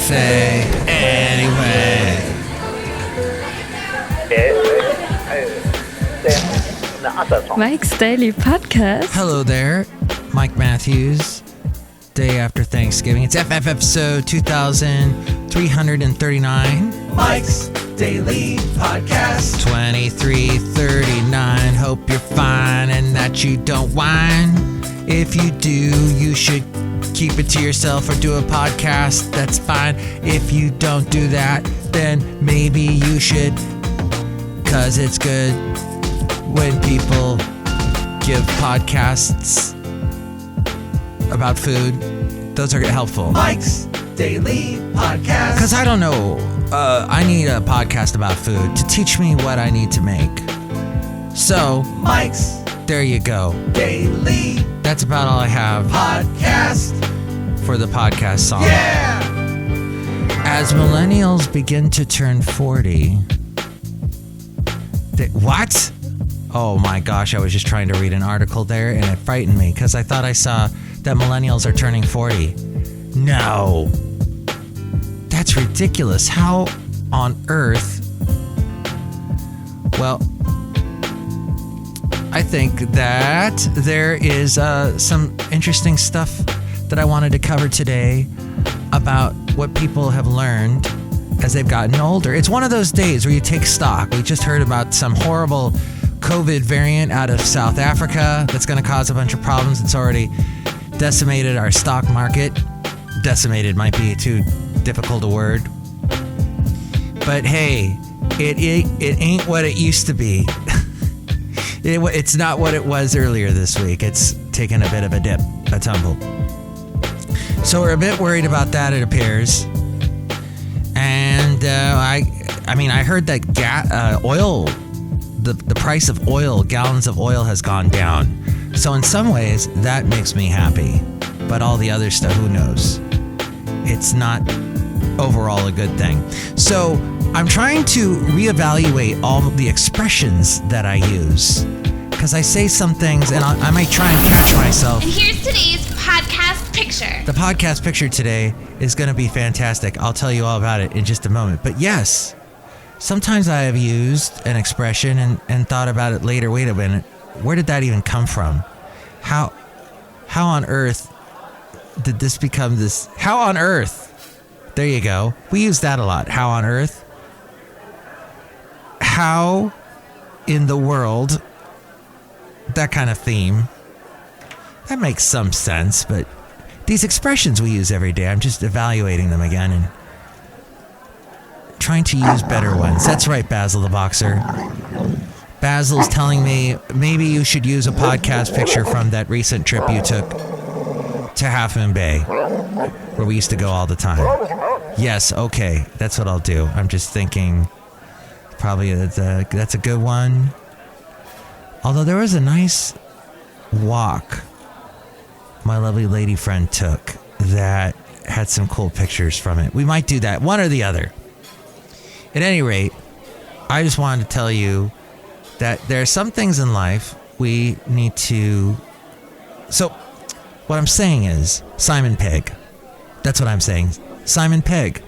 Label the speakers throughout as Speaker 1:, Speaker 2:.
Speaker 1: cafe anyway.
Speaker 2: Mike's Daily Podcast.
Speaker 1: Hello there, Mike Matthews. Day after Thanksgiving. It's FF episode 2339.
Speaker 3: Mike's Daily Podcast.
Speaker 1: 2339. Hope you're fine and that you don't whine. If you do, you should keep it to yourself or do a podcast. That's fine. If you don't do that, then maybe you should. 'Cause it's good when people give podcasts about food. Those are helpful.
Speaker 3: Mike's Daily Podcast.
Speaker 1: Because I don't know. I need a podcast about food to teach me what I need to make. So,
Speaker 3: Mike's
Speaker 1: there you go.
Speaker 3: Daily
Speaker 1: That's about all I have
Speaker 3: Podcast
Speaker 1: for the podcast song.
Speaker 3: Yeah!
Speaker 1: As millennials begin to turn 40... What? Oh my gosh, I was just trying to read an article there and it frightened me because I thought I saw that millennials are turning 40. No. That's ridiculous. How on earth? Well, I think that there is some interesting stuff that I wanted to cover today about what people have learned as they've gotten older. It's one of those days where you take stock. We just heard about some horrible COVID variant out of South Africa that's going to cause a bunch of problems. It's already decimated our stock market. Decimated might be too difficult a word. But hey, it ain't what it used to be. It's not what it was earlier this week. It's taken a bit of a dip, a tumble. So we're a bit worried about that, it appears. And I heard that oil, the price of oil, gallons of oil has gone down. So in some ways, that makes me happy. But all the other stuff, who knows? It's not overall a good thing. So I'm trying to reevaluate all of the expressions that I use. Because I say some things and I might try and catch myself.
Speaker 4: And here's today's podcast picture.
Speaker 1: The podcast picture today is going to be fantastic. I'll tell you all about it in just a moment. But yes, sometimes I have used an expression and thought about it later. Wait a minute. Where did that even come from? How on earth did this become this? How on earth? There you go. We use that a lot. How on earth? How in the world? That kind of theme. That makes some sense, but these expressions we use every day, I'm just evaluating them again and trying to use better ones. That's right, Basil the Boxer. Basil's telling me maybe you should use a podcast picture from that recent trip you took to Half Moon Bay, where we used to go all the time. Yes, okay, that's what I'll do. I'm just thinking probably that's a good one. Although there was a nice walk my lovely lady friend took that had some cool pictures from it. We might do that, one or the other. At any rate, I just wanted to tell you that there are some things in life we need to... So, what I'm saying is, Simon Pegg. That's what I'm saying. Simon Pegg.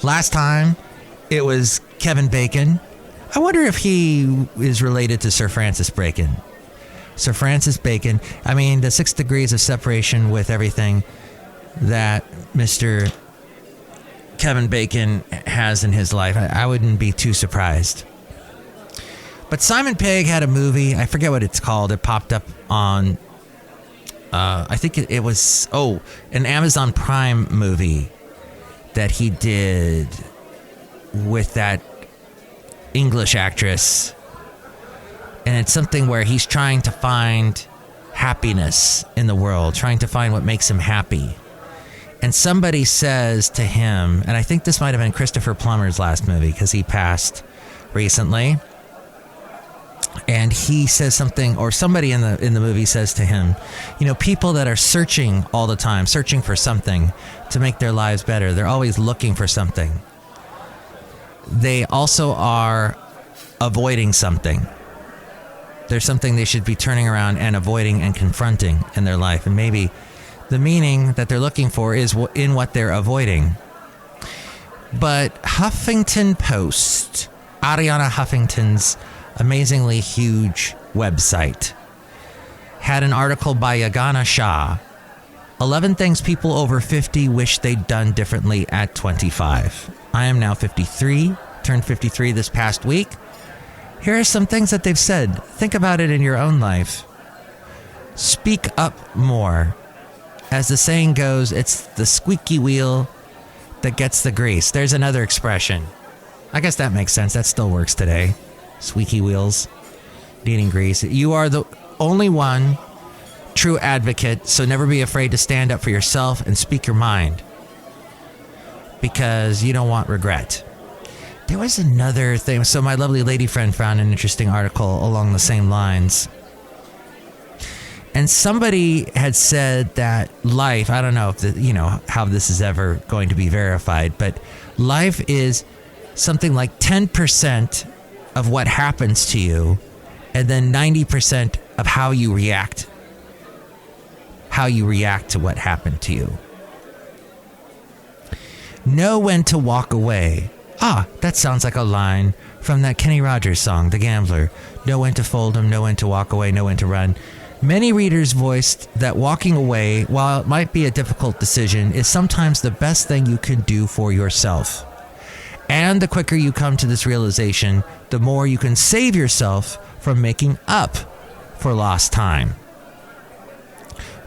Speaker 1: Last time, it was Kevin Bacon. I wonder if he is related to Sir Francis Bacon. Sir Francis Bacon. I mean, the 6 degrees of separation with everything that Mr. Kevin Bacon has in his life. I wouldn't be too surprised. But Simon Pegg had a movie. I forget what it's called. It popped up on, I think it was, an Amazon Prime movie that he did with that English actress. And it's something where he's trying to find happiness in the world, trying to find what makes him happy. And somebody says to him, and I think this might have been Christopher Plummer's last movie because he passed recently. And he says something, or somebody in the movie says to him, you know, people that are searching all the time, searching for something to make their lives better, they're always looking for something. They also are avoiding something. There's something they should be turning around and avoiding and confronting in their life. And maybe the meaning that they're looking for is in what they're avoiding. But Huffington Post, Ariana Huffington's amazingly huge website, had an article by Yagana Shah, 11 things people over 50 wish they'd done differently at 25. I am now 53, turned 53 this past week. Here are some things that they've said. Think about it in your own life. Speak up more. As the saying goes, it's the squeaky wheel that gets the grease. There's another expression. I guess that makes sense. That still works today. Squeaky wheels, needing grease. You are the only one true advocate, so never be afraid to stand up for yourself and speak your mind, because you don't want regret. There was another thing. So my lovely lady friend found an interesting article along the same lines. And somebody had said that life, I don't know if how this is ever going to be verified, but life is something like 10% of what happens to you, and then 90% of how you react to what happened to you. Know when to walk away. That sounds like a line from that Kenny Rogers song, The Gambler. Know when to fold 'em, know when to walk away, know when to run. Many readers voiced that walking away, while it might be a difficult decision, is sometimes the best thing you can do for yourself. And the quicker you come to this realization, the more you can save yourself from making up for lost time.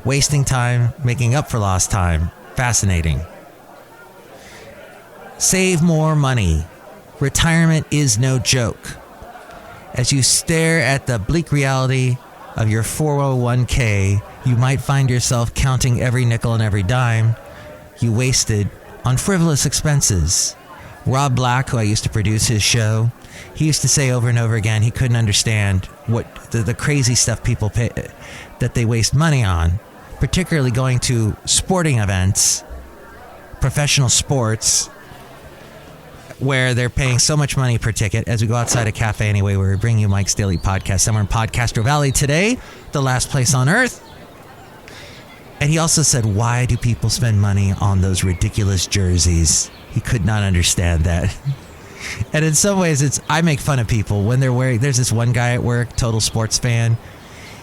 Speaker 1: Wasting time, making up for lost time. Fascinating. Save more money. Retirement is no joke. As you stare at the bleak reality of your 401k, you might find yourself counting every nickel and every dime you wasted on frivolous expenses. Rob Black, who I used to produce his show, he used to say over and over again he couldn't understand what the crazy stuff people pay, that they waste money on, particularly going to sporting events, professional sports, where they're paying so much money per ticket. As we go outside a cafe anyway, where we bring you Mike's Daily Podcast, somewhere in Podcastro Valley today, the last place on earth. And he also said, why do people spend money on those ridiculous jerseys? He could not understand that. And in some ways, I make fun of people when they're wearing, there's this one guy at work, total sports fan.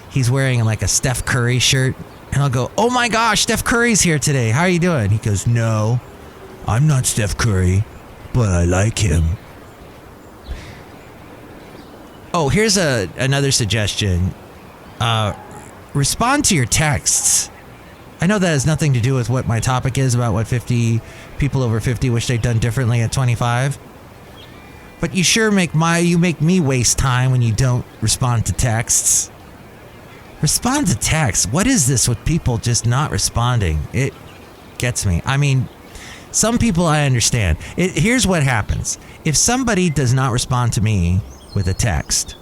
Speaker 1: He's wearing like a Steph Curry shirt. And I'll go, oh my gosh, Steph Curry's here today. How are you doing? He goes, no, I'm not Steph Curry, but I like him. Oh, here's another suggestion. Respond to your texts. I know that has nothing to do with what my topic is about what 50 people over 50 wish they'd done differently at 25. But you sure make me waste time when you don't respond to texts. Respond to texts. What is this with people just not responding? It gets me. I mean, some people I understand. Here's what happens. If somebody does not respond to me with a text,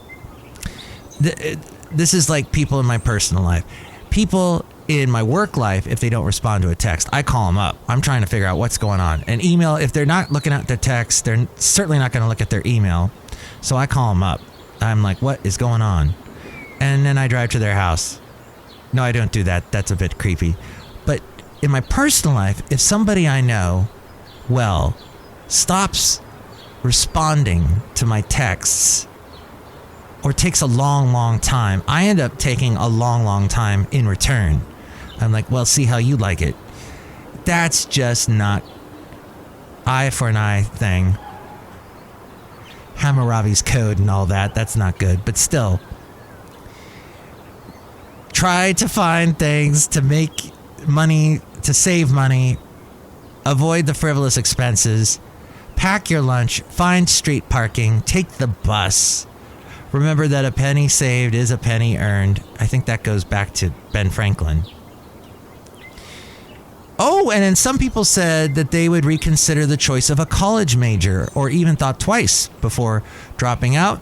Speaker 1: this is like people in my personal life. People in my work life, if they don't respond to a text, I call them up. I'm trying to figure out what's going on. An email, if they're not looking at their text, they're certainly not going to look at their email. So I call them up. I'm like, what is going on? And then I drive to their house. No, I don't do that. That's a bit creepy. But in my personal life, if somebody I know well stops responding to my texts or takes a long, long time, I end up taking a long, long time in return. I'm like, well, see how you like it. That's just not eye for an eye thing. Hammurabi's code and all that. That's not good. But still, try to find things to make money, to save money, avoid the frivolous expenses, pack your lunch, find street parking, take the bus. Remember that a penny saved is a penny earned. I think that goes back to Ben Franklin. Oh, and then some people said that they would reconsider the choice of a college major or even thought twice before dropping out.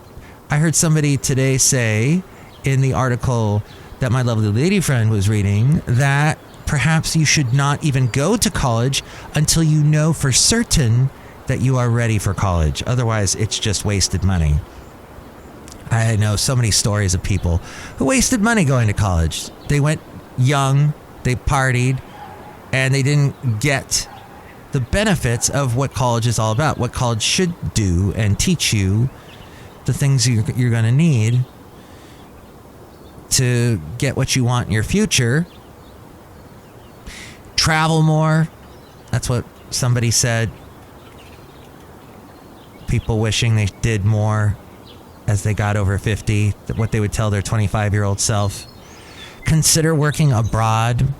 Speaker 1: I heard somebody today say in the article that my lovely lady friend was reading that perhaps you should not even go to college until you know for certain that you are ready for college. Otherwise, it's just wasted money. I know so many stories of people who wasted money going to college. They went young, they partied, and they didn't get the benefits of what college is all about, what college should do and teach you the things you're going to need to get what you want in your future. Travel more. That's what somebody said. People wishing they did more as they got over 50, what they would tell their 25-year-old self. Consider working abroad.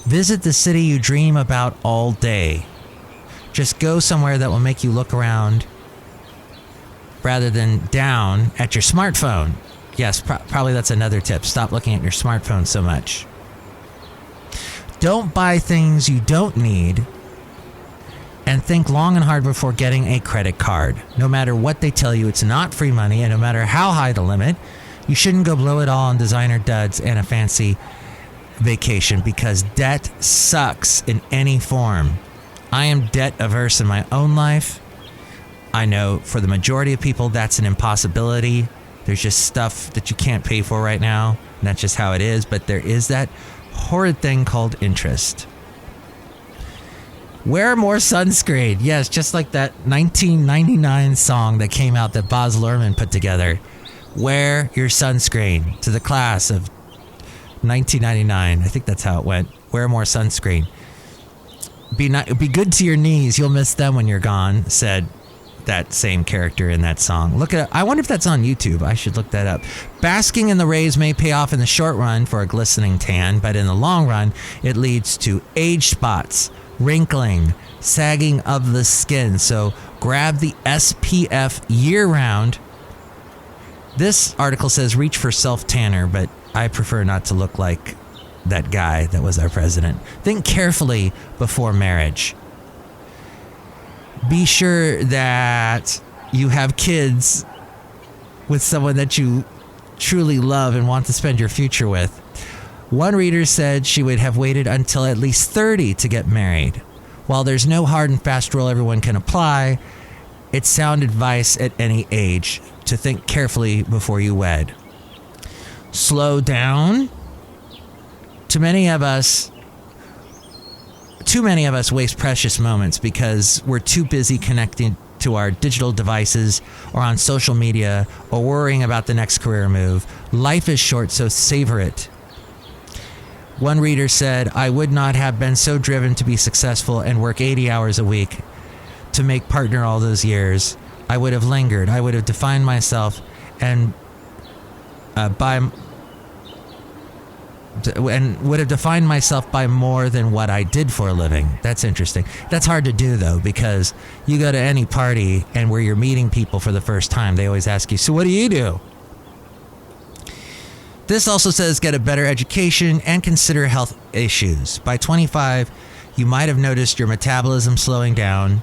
Speaker 1: Visit the city you dream about all day. Just go somewhere that will make you look around rather than down at your smartphone. Yes, probably that's another tip. Stop looking at your smartphone so much. Don't buy things you don't need, and think long and hard before getting a credit card. No matter what they tell you, it's not free money, and no matter how high the limit, you shouldn't go blow it all on designer duds and a fancy vacation, because debt sucks in any form. I am debt averse in my own life. I know for the majority of people that's an impossibility. There's just stuff that you can't pay for right now, and that's just how it is. But there is that horrid thing called interest. Wear more sunscreen. Yes, just like that 1999 song that came out that Baz Luhrmann put together. Wear your sunscreen. To the class of 1999. I think that's how it went. Wear more sunscreen. Be good to your knees. You'll miss them when you're gone, said that same character in that song. I wonder if that's on YouTube. I should look that up. Basking in the rays may pay off in the short run for a glistening tan, but in the long run, it leads to age spots, wrinkling, sagging of the skin. So grab the SPF year-round. This article says reach for self-tanner, but I prefer not to look like that guy that was our president. Think carefully before marriage. Be sure that you have kids with someone that you truly love and want to spend your future with. One reader said she would have waited until at least 30 to get married. While there's no hard and fast rule everyone can apply, it's sound advice at any age to think carefully before you wed. Slow down. Too many of us waste precious moments because we're too busy connecting to our digital devices or on social media or worrying about the next career move. Life is short, so savor it. One reader said, I would not have been so driven to be successful and work 80 hours a week to make partner all those years. I would have lingered. I would have defined myself and would have defined myself by more than what I did for a living. That's interesting. That's hard to do, though, because you go to any party and where you're meeting people for the first time, they always ask you, so what do you do? This also says get a better education and consider health issues. By 25, you might have noticed your metabolism slowing down,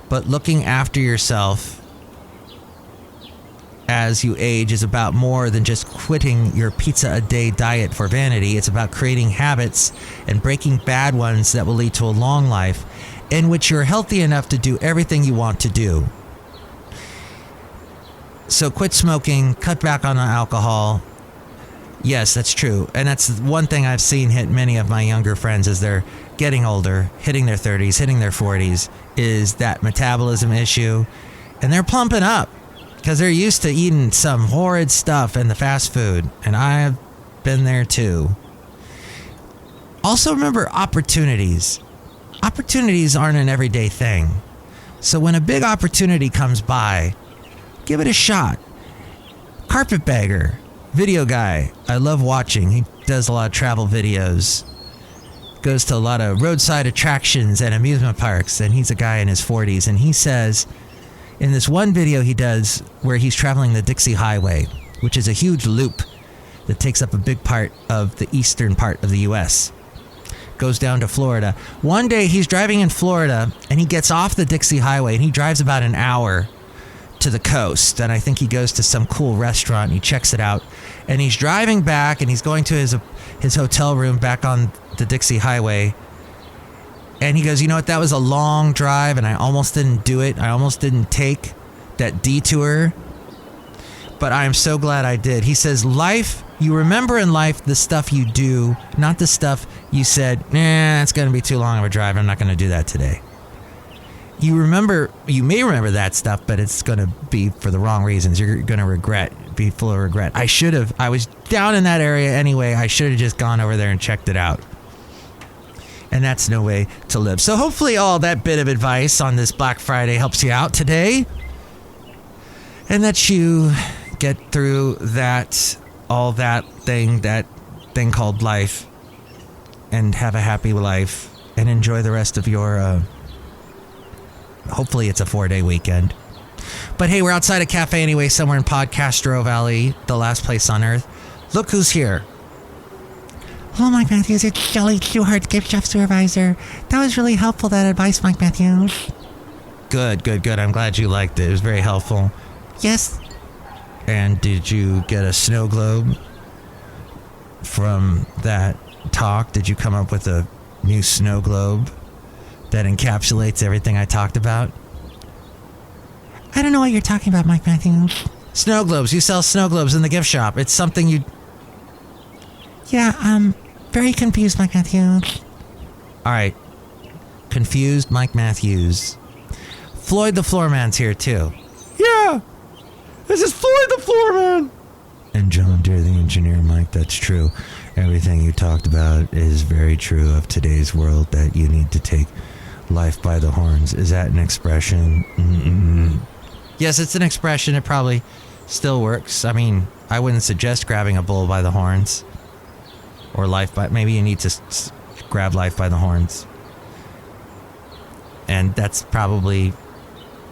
Speaker 1: but looking after yourself as you age is about more than just quitting your pizza a day diet for vanity. It's about creating habits and breaking bad ones that will lead to a long life in which you're healthy enough to do everything you want to do. So quit smoking, cut back on the alcohol. Yes, that's true. And that's one thing I've seen hit many of my younger friends as they're getting older, hitting their 30s, hitting their 40s, is that metabolism issue. And they're plumping up because they're used to eating some horrid stuff in the fast food. And I've been there too. Also remember opportunities. Opportunities aren't an everyday thing. So when a big opportunity comes by, give it a shot. Carpetbagger. Video guy I love watching. He does a lot of travel videos. Goes to a lot of roadside attractions and amusement parks. And he's a guy in his 40s. And he says in this one video he does where he's traveling the Dixie Highway, which is a huge loop that takes up a big part of the eastern part of the U.S. Goes down to Florida. One day he's driving in Florida and he gets off the Dixie Highway and he drives about an hour to the coast, and I think he goes to some cool restaurant and he checks it out, and he's driving back and he's going to his hotel room back on the Dixie Highway, and he goes, you know what, that was a long drive and I almost didn't do it. I almost didn't take that detour, but I am so glad I did. He says life You remember in life the stuff you do, not the stuff you said, it's going to be too long of a drive. I'm not going to do that today. You may remember that stuff, but it's going to be for the wrong reasons. You're going to be full of regret. I was down in that area anyway. I should have just gone over there and checked it out. And that's no way to live. So hopefully all that bit of advice on this Black Friday helps you out today. And that you get through that thing called life. And have a happy life. And enjoy the rest of your... hopefully it's a 4-day weekend. But hey, we're outside a cafe anyway, somewhere in Podcastro Valley, the last place on earth. Look who's here. Hello, Mike Matthews. It's Chely Shoehart, gift shop supervisor. That was really helpful, that advice, Mike Matthews. Good. I'm glad you liked it. It was very helpful. Yes. And did you get a snow globe from that talk? Did you come up with a new snow globe that encapsulates everything I talked about? I don't know what you're talking about, Mike Matthews. Snow globes. You sell snow globes in the gift shop. It's something you... Yeah, I'm very confused, Mike Matthews. All right. Confused Mike Matthews. Floyd the Floorman's here, too. Yeah! This is Floyd the Floorman! And John Deere, the engineer. Mike, that's true. Everything you talked about is very true of today's world, that you need to take life by the horns. Is that an expression? Mm-mm. Yes, it's an expression. It probably still works. I mean, I wouldn't suggest grabbing a bull by the horns. Or maybe you need to grab life by the horns. And that's probably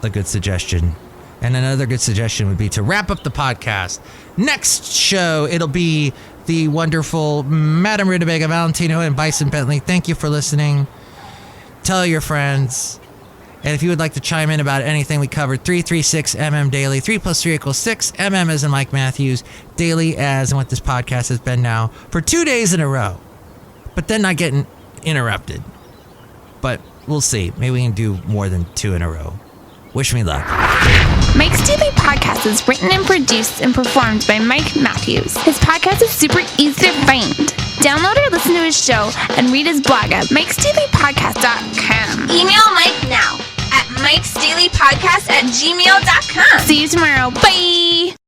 Speaker 1: a good suggestion. And another good suggestion would be to wrap up the podcast. Next show, it'll be the wonderful Madame Rutabaga Valentino and Bison Bentley. Thank you for listening. Tell your friends. And if you would like to chime in about anything we covered, 336MM Daily. 3 + 3 = 6. MM as in Mike Matthews. Daily as in what this podcast has been now for 2 days in a row. But then not getting interrupted. But we'll see. Maybe we can do more than 2 in a row. Wish me luck.
Speaker 4: Mike's Daily Podcast is written and produced and performed by Mike Matthews. His podcast is super easy to find. Download or listen to his show and read his blog at mikesdailypodcast.com. Email Mike now at mikesdailypodcast@gmail.com. See you tomorrow. Bye!